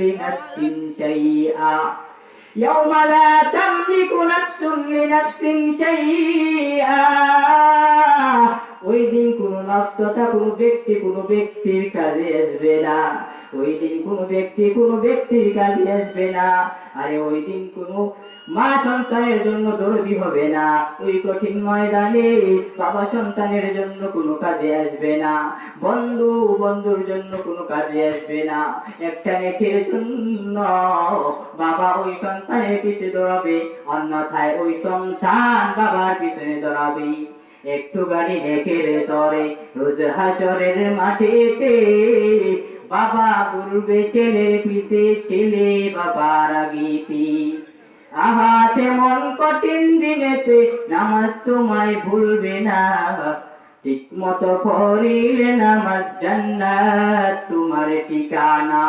لنفس شيئا يوم لا تملك نفس لنفس شيئا ওই দিন কোন নফস তথা কোন ব্যক্তি কোন ব্যক্তির কাজে আসবে না। ওই দিন কোন ব্যক্তি কোন ব্যক্তির কাজে আসবে না। আরে ওই দিন কোন মা সন্তানের জন্য দরদি হবে না। ওই কঠিন ময়দানে বাবা সন্তানের জন্য কোনো কাজে আসবে না। বন্ধু বন্ধুর জন্য কোনো কাজে আসবে না। একটা নেকের জন্য বাবা ওই সন্তানের পিছনে দৌড়াবে, অন্যথায় ওই সন্তান বাবার পিছনে দৌড়াবে। একটু গাড়ি নেকের তরে রোজ হাসরের মাঠেতে বাবা বলবে ছেলের পিছে, ছেলে বাবার আগিতে। আহা তেমন কঠিন দিনেতে নামাজ তোমায় ভুলবে না, ঠিক মতো পড়িলে নামাজ জান্নাত তোমার ঠিকানা।